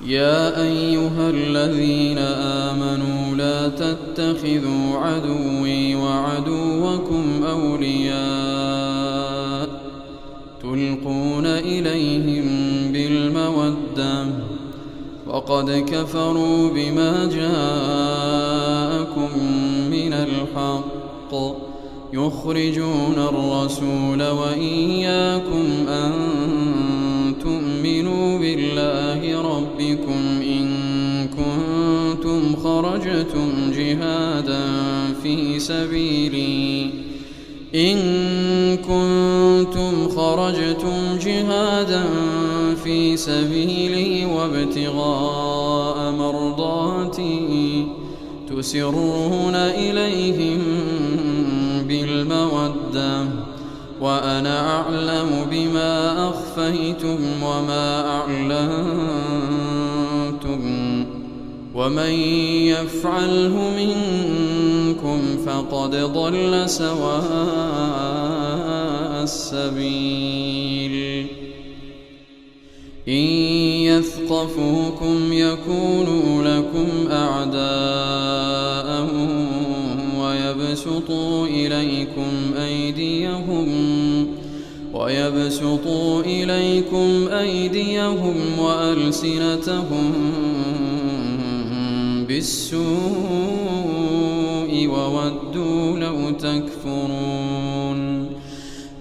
يا أيها الذين آمنوا لا تتخذوا عدوي وعدوكم أولياء تلقون إليهم بالمودة وقد كفروا بما جاءكم من الحق يخرجون الرسول وإياكم أن تؤمنوا بالله ربكم إن كنتم خرجتم جهادا في سبيلي وابتغاء مرضاتي تسرون إليهم بالمودة وأنا أعلم بما أخفيتم وما أعلنتم ومن يفعله منكم فقد ضل سواء السبيل إن يثقفوكم يكونوا لكم أعداء ويبسطوا إليكم أيديهم وألسنتهم بالسوء وودوا لو تكفرون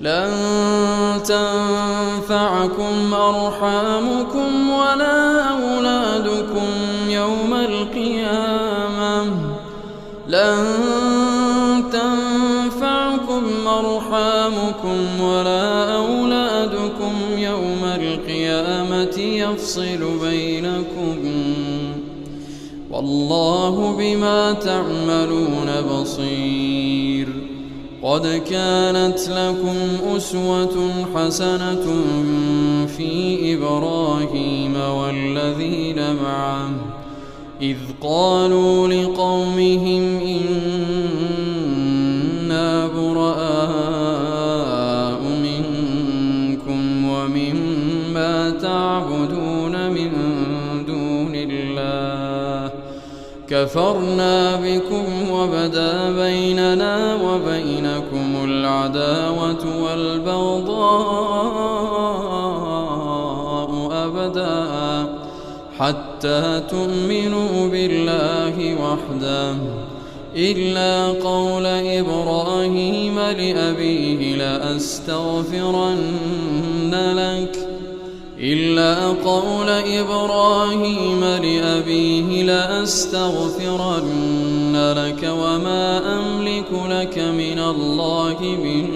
لن تنفعكم أرحامكم ولا أولادكم يوم القيامة يفصل بينكم والله بما تعملون بصير قد كانت لكم أسوة حسنة في إبراهيم والذين معه إذ قالوا لقومهم إنا براء منكم ومما تعبدون من دون الله كفرنا بكم وبدا بيننا وبينكم العداوة والبغضاء أبدا حتى تؤمنوا بالله وحده إلا قول إبراهيم لأبيه لأستغفرن لك وما أملك لك من الله من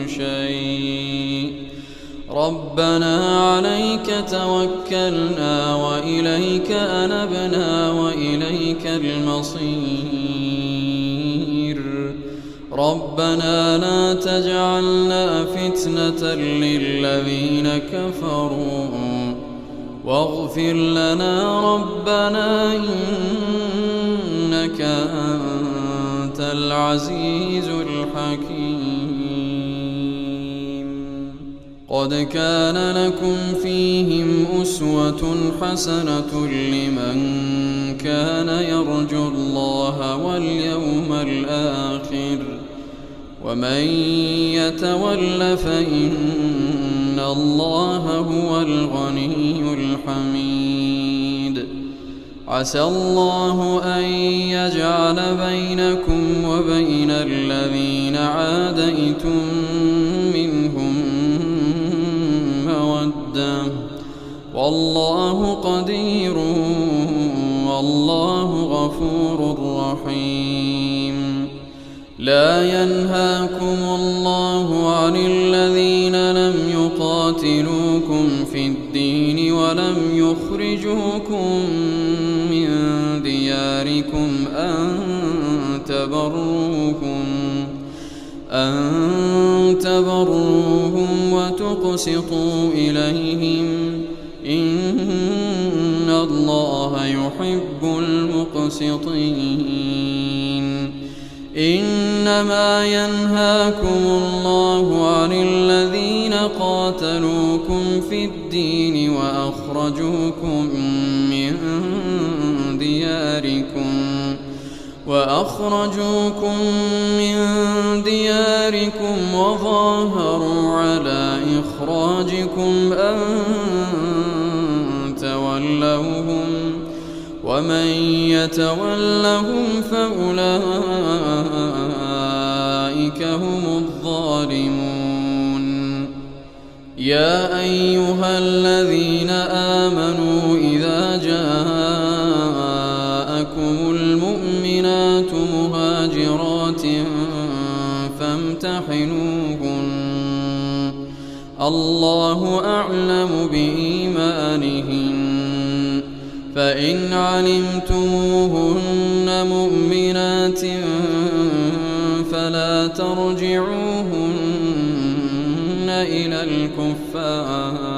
شيء ربنا عليك توكلنا وإليك أنبنا وإليك المصير ربنا لا تجعلنا فتنة للذين كفروا واغفر لنا ربنا إنك أنت العزيز الحكيم قد كان لكم فيهم أسوة حسنة لمن كان يرجو الله واليوم الآخر ومن يتول فإن الله هو الغني الحميد عسى الله أن يجعل بينكم وبين الذين عاديتم منهم مودة والله قدير والله غفور رحيم لا ينهاكم الله عن الذين لم يقاتلوكم في الدين ولم يخرجوكم من دياركم أن تبروهم وتقسطوا إليهم إن الله يحب المقسطين إنما ينهاكم الله عن الذين قاتلوكم في الدين الدين وأخرجوكم من دياركم وظاهروا على إخراجكم أن تولوهم ومن يتولهم فأولئك هم الظالمون يا أيها الذين آمنوا إذا جاءكم المؤمنات مهاجرات فامتحنوهن الله أعلم بإيمانهن فإن علمتموهن مؤمنات فلا ترجعوهن إلى الكفار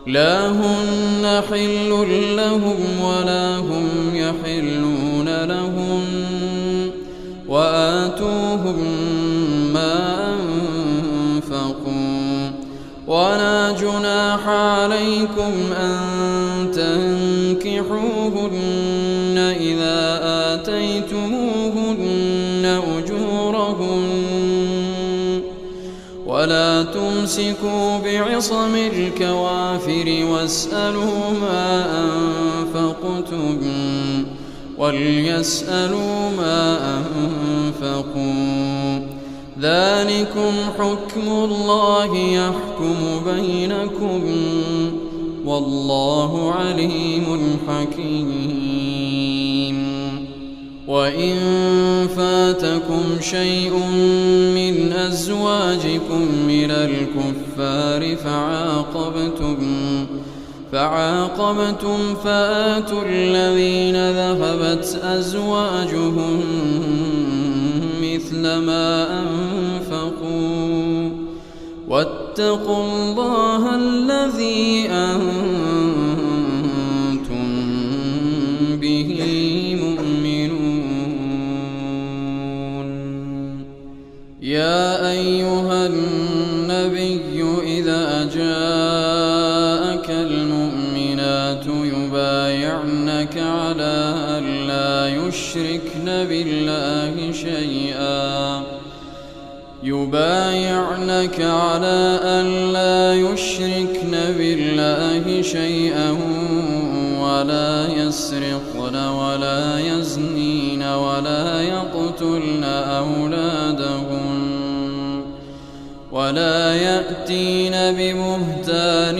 لا هن حل لهم ولا هم يحلون لهم وآتوهم ما أنفقوا ولا جناح عليكم أن تنكحوهن إذا آتيتموهن أجورهن ولا تمسكوا بعصم الكوافر واسألوا ما أنفقتم وليسألوا ما أنفقوا ذلكم حكم الله يحكم بينكم والله عليم حكيم وإن فاتكم شيء من أزواجكم من الكفار فعاقبتم فآتوا الذين ذهبت أزواجهم مثل ما أنفقوا واتقوا الله الذي أنتم به مؤمنون يا أيها النبي إذا جاءك المؤمنات يبايعنك على أن لا يشركن بالله شيئا ولا يسرقن ولا يزنين ولا يقتلن أولادهن ولا يأتين ببهتان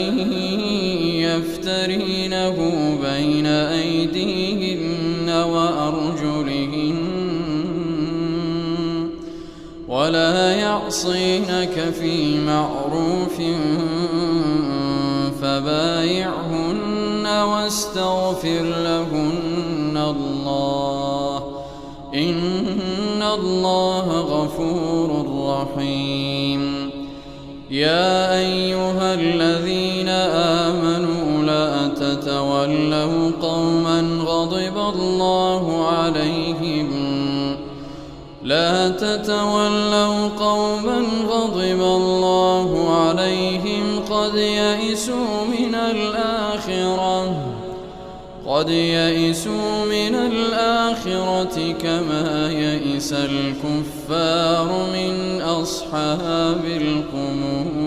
يفترينه بين أيديهن وأرجلهن ولا يعصينك في معروف فبايعهن واستغفر لهن الله إن الله غفور رحيم يا أيها الذين آمنوا لا تتولوا قوما غضب الله عليهم قد يئسوا من الآخرة كما يئس الكفار من أصحاب القبور